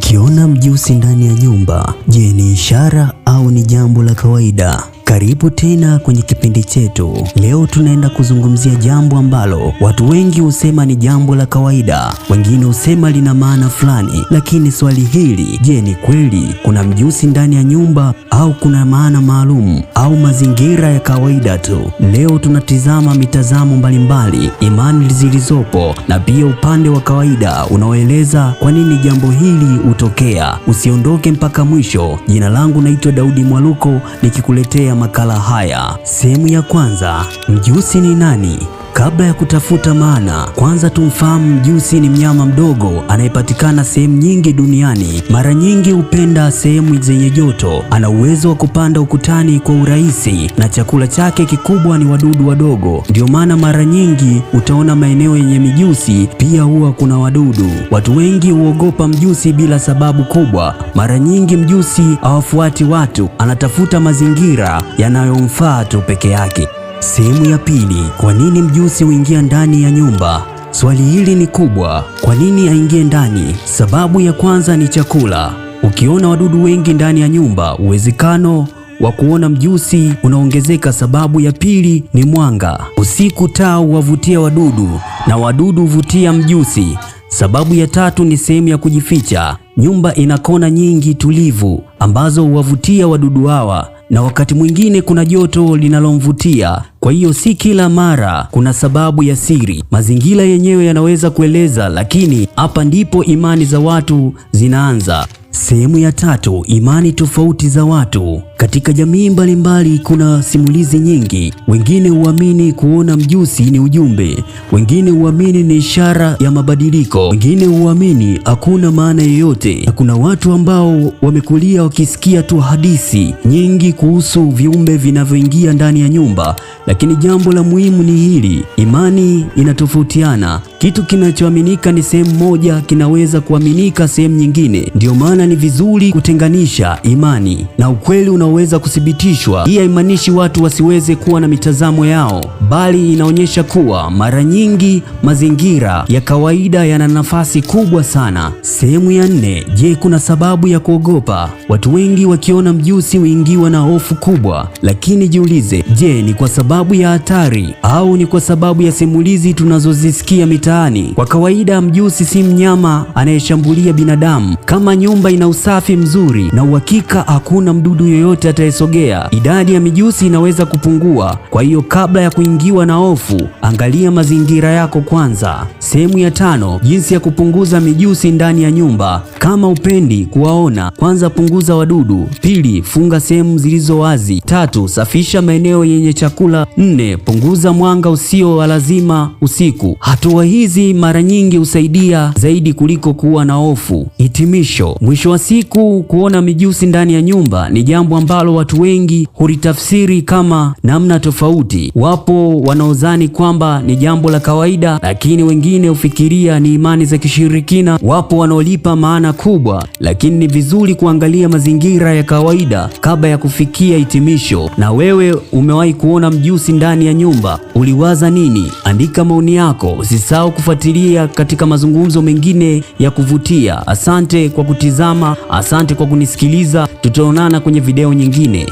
Ukiona mjusi ndani ya nyumba, je, ni ishara au ni jambo la kawaida? Karibu tena kwenye kipindi chetu. Leo tunaenda kuzungumzia jambo ambalo watu wengi husema ni jambo la kawaida, wengine husema lina maana fulani. Lakini swali hili, je, ni kweli kuna mjusi ndani ya nyumba au kuna maana maalum au mazingira ya kawaida tu? Leo tunatizama mitazamo mbalimbali, imani zilizopo na pia upande wa kawaida unaoeleza kwa nini jambo hili hutokea. Usiondoke mpaka mwisho. Jina langu naitwa Daudi Mwaluko, nikikuletea makala haya. Sehemu ya kwanza, mjusi ni nani? Kabla ya kutafuta maana, kwanza tumfahamu mjusi ni mnyama mdogo anayepatikana sehemu nyingi duniani. Mara nyingi hupenda sehemu zenye joto. Ana uwezo wa kupanda ukutani kwa urahisi na chakula chake kikubwa ni wadudu wadogo. Ndio maana mara nyingi utaona maeneo yenye mijusi pia huwa kuna wadudu. Watu wengi huogopa mjusi bila sababu kubwa. Mara nyingi mjusi hawafuati watu, anatafuta mazingira yanayomfaa tu peke yake. Sehemu ya pili, kwa nini mjusi huingia ndani ya nyumba? Swali hili ni kubwa. Kwa nini aingie ndani? Sababu ya kwanza ni chakula. Ukiona wadudu wengi ndani ya nyumba, uwezekano wa kuona mjusi unaongezeka. Sababu ya pili ni mwanga. Usiku taa huwavutia wadudu na wadudu huvutia mjusi. Sababu ya tatu ni sehemu ya kujificha. Nyumba ina kona nyingi tulivu ambazo huwavutia wadudu hawa, na wakati mwingine kuna joto linalomvutia. Kwa hiyo si kila mara kuna sababu ya siri. Mazingira yenyewe yanaweza kueleza, lakini hapa ndipo imani za watu zinaanza. Sehemu ya tatu, imani tofauti za watu. Katika jamii mbalimbali kuna simulizi nyingi. Wengine huamini kuona mjusi ni ujumbe, wengine huamini ni ishara ya mabadiliko, wengine huamini hakuna maana yoyote, na kuna watu ambao wamekulia wakisikia tu hadithi nyingi kuhusu viumbe vinavyoingia ndani ya nyumba. Lakini jambo la muhimu ni hili, imani inatofautiana. Kitu kinachoaminika ni sehemu moja kinaweza kuaminika sehemu nyingine. Ndio maana ni vizuri kutenganisha imani na ukweli unaoweza kuthibitishwa. Hii haimaanishi watu wasiweze kuwa na mitazamo yao, bali inaonyesha kuwa mara nyingi mazingira ya kawaida yana nafasi kubwa sana. Sehemu ya nne, je, kuna sababu ya kuogopa? Watu wengi wakiona mjusi huingiwa na hofu kubwa, lakini jiulize, je, ni kwa sababu ya hatari au ni kwa sababu ya simulizi tunazozisikia mitaani? Kwa kawaida mjusi si mnyama anayeshambulia binadamu. Kama nyumba ina usafi mzuri na uhakika hakuna mdudu yoyote atayesogea, idadi ya mijusi inaweza kupungua. Kwa hiyo kabla ya kuingiwa na hofu, angalia mazingira yako kwanza. Sehemu ya tano, jinsi ya kupunguza mijusi ndani ya nyumba. Kama upendi kuwaona, kwanza punguza wadudu. Pili, funga sehemu zilizo wazi. Tatu, safisha maeneo yenye chakula. Nne, punguza mwanga usio wa lazima usiku. Hatua hizi mara nyingi husaidia zaidi kuliko kuwa na hofu. Hitimisho, mwisho wa siku, kuona mijusi ndani ya nyumba ni jambo ambalo watu wengi hulitafsiri kama namna tofauti. Wapo wanaodhani kwamba ni jambo la kawaida, lakini wengine hufikiria ni imani za kishirikina. Wapo wanaolipa maana kubwa, lakini ni vizuri kuangalia mazingira ya kawaida kabla ya kufikia hitimisho. Na wewe umewahi kuona mjusi ndani ya nyumba? Uliwaza nini? Andika maoni yako. Usisahau kufuatilia katika mazungumzo mengine ya kuvutia. Asante kwa kutizama, asante kwa kunisikiliza. Tutaonana kwenye video nyingine.